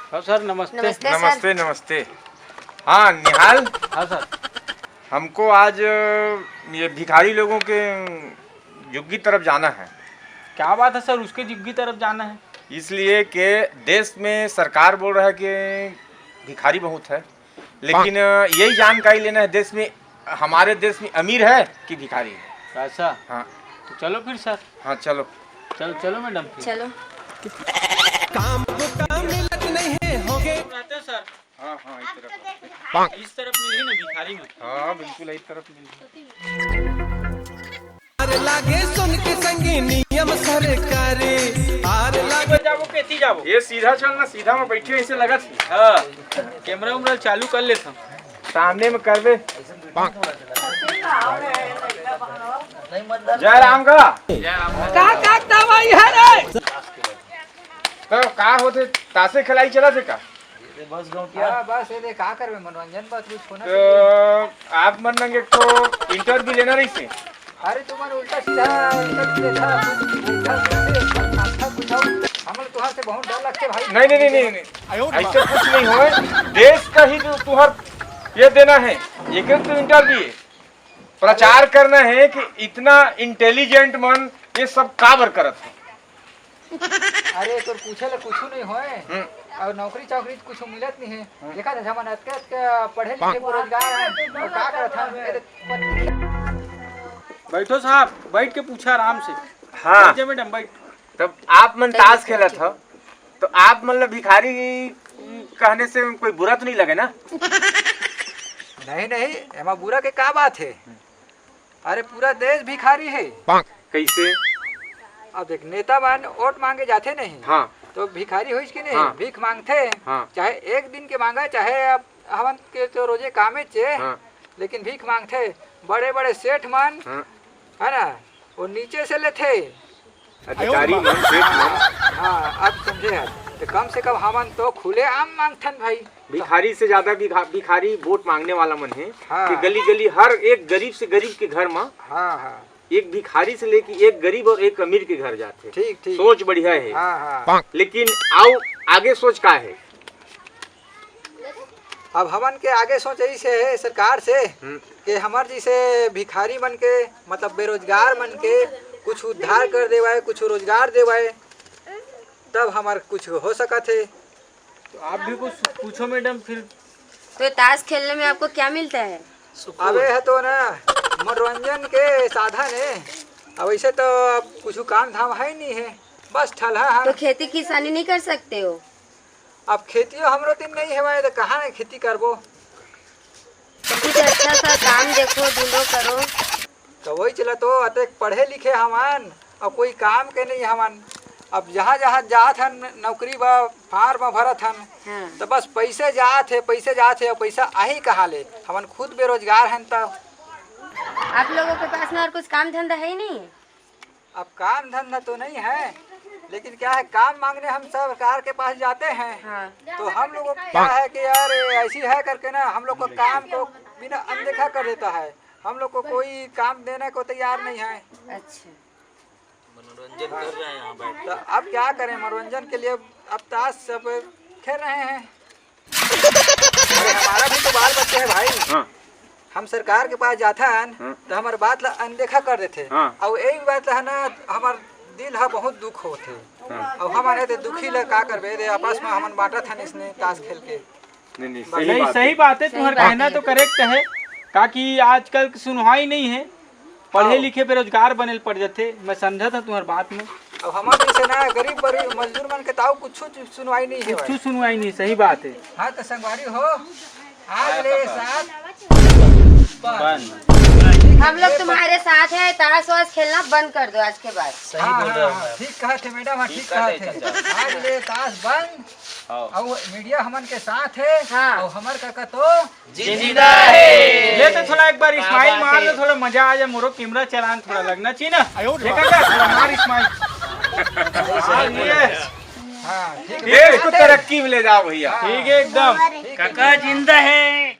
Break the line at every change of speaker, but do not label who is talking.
हाँ सर नमस्ते।
नमस्ते नमस्ते। हाँ निहाल।
हाँ सर।
हमको आज ये भिखारी लोगों के झुग्गी तरफ जाना है।
क्या बात है सर, उसके झुग्गी तरफ जाना है?
इसलिए कि देश में सरकार बोल रहा है कि भिखारी बहुत है, लेकिन यही जानकारी लेना है देश में, हमारे देश में अमीर है कि भिखारी है।
ऐसा?
हाँ
तो चलो फिर सर।
हाँ चलो
चलो मैडम फिर।
चलो।
काम को काम मिलत नहीं है होगे।
रहते हैं सर।
हाँ हाँ इस
इस तरफ मिली ना भिखारी में।
हाँ बिल्कुल इस तरफ मिल।
आर लागे सुन के संगी नियम सरकारी आर लागे
जाओ कैसी जाओ?
ये सीधा चलना, सीधा में बैठे ऐसे लगा थी।
हाँ कैमरा उमरा चालू कर लेता हूँ।
सामने में कर दे। जय राम का
दवाई है रे।
तो का होते तासे खिलाई चला थे का?
बस गाँव क्या बस ये का करबे मनोरंजन बात कुछ होना।
तो आप मन लगे तो इंटरव्यू लेना रही से।
अरे तुमन उल्टा सीधा हम तुहार से बहुत डर लगते भाई।
नहीं ऐसे कुछ नहीं हो। देश का ही जो तुहर ये देना है, एक तो इंटरव्यू प्रचार करना है कि इतना इंटेलिजेंट मन ये सब काबर करत है।
अरे तो पूछे ले कुछ नहीं होए और नौकरी चाकरी कुछ मिलत नहीं है। देखा था जमाना के पढ़े लिखे बेरोजगार है और का करत हम।
बैठो साहब, बैठ के पूछा आराम से।
हाँ
बैठे मैडम बैठ।
तब आप मन ताश खेला था तो आप मतलब भिखारी कहने से कोई बुरा तो नहीं लगे ना?
नहीं एमा बुरा के का बात है। अरे पूरा देश भिखारी है।
कैसे?
अब देख नेता मान वोट मांगे जाते नहीं।
हाँ
तो भिखारी हुई कि नहीं।
हाँ।
भीख मांगते।
हाँ।
चाहे एक दिन के मांगा चाहे अब हमन के तो रोजे कामे चे।
हाँ।
लेकिन भीख मांगते बड़े बड़े सेठ मान।
हाँ।
है ना, वो नीचे से लेते।
अधिकारी मन सेठ मन।
हाँ अब समझे है। तो कम से कम हमन तो खुले आम मांगथन भाई।
भिखारी से ज्यादा भिखारी वोट मांगने वाला मन है।
हाँ।
कि गली गली हर एक गरीब से गरीब के घर में
हाँ
एक भिखारी से लेके एक गरीब और एक अमीर के घर जाते।
ठीक
सोच बढ़िया है।
हाँ।
लेकिन आओ आगे सोच का है।
अब हमन के आगे सोच यही से है सरकार से कि हमार जैसे भिखारी मन के मतलब बेरोजगार मन के कुछ उद्धार कर देवाए, कुछ रोजगार देवाए, तब हमार कुछ हो सका थे।
तो आप भी कुछ पूछो मैडम फिर।
तो ताश खेलने में आपको क्या मिलता है?
अबे है तो ना मनोरंजन के साधन है। अब ऐसे तो अब कुछ काम धाम है नहीं है, बस ठल्हा है।
तो खेती किसानी नहीं कर सकते हो?
अब खेतियों हमरो दिन नहीं है तो कहाँ है खेती करबो।
कुछ अच्छा सा काम देखो, ढूंढो, करो।
तो वही चला तो अतः पढ़े लिखे हमन और कोई काम के नहीं हमन। अब जहाँ जहाँ जात हन नौकरी बा फार्म भरत हन।
हाँ।
तो बस पैसे जात है और पैसा आही कहाँ ले। हमन खुद बेरोजगार हैं। तो
आप लोगों के पास में और कुछ काम धंधा है ही नहीं?
अब काम धंधा तो नहीं है, लेकिन क्या है काम मांगने हम सरकार के पास जाते हैं।
हाँ।
तो हम लोगों को क्या है कि यार ऐसी है करके ना हम लोग को काम को बिना अनदेखा कर देता है। हम लोग को कोई काम देने को तैयार नहीं है।
अच्छा।
मनोरंजन कर रहे हैं यहाँ बैठ।
तो अब क्या करें, मनोरंजन के लिए अब ताश सब खेल रहे हैं। अरे हमारा भी तो बाल बच्चे है भाई।
हाँ।
हम सरकार के पास जाता है तो हमारे बात ला अनदेखा कर देते।
हाँ।
और एक बात है ना हमार दिल है बहुत दुख होते। अब हमारे तो दुखी ल का करबे दे आपस में हमन बांटा था इसने ताश खेल के।
नहीं सही बात है, तुम्हारा कहना तो करेक्ट है। ताकि आजकल सुनवाई नहीं है, पढ़े लिखे बेरोजगार बने पड़ जाते। मैं समझा था तुम्हारी बात में।
अब हमारे जैसे ना गरीब बड़ी मजदूर मन के ताऊ कुछ सुनवाई नहीं है।
कुछ सुनवाई नहीं, सही बात है।
हाँ तो संगवारी हो आज ले साथ
हम लोग तुम्हारे साथ हैं। ताश वाश खेलना बंद कर दो आज के बाद।
सही बोल रहे हो। ठीक कहा थे मैडम, हाँ ठीक कहा थे। आज ले ताश बंद और मीडिया हमन के साथ है।
हाँ।
और हमार काका तो
जिंदा है। ले तो थोड़ा एक बार स्माइल मार दो, थोड़ा मजा आ जाए। मोरो कैमरा चलान थोड़ा लगना चाहिए ना। देखा क्या थोड़ा मार स्माइल।
हाँ ठीक
देश को तरक्की में ले जाओ भैया।
ठीक है एकदम। काका जिंदा है।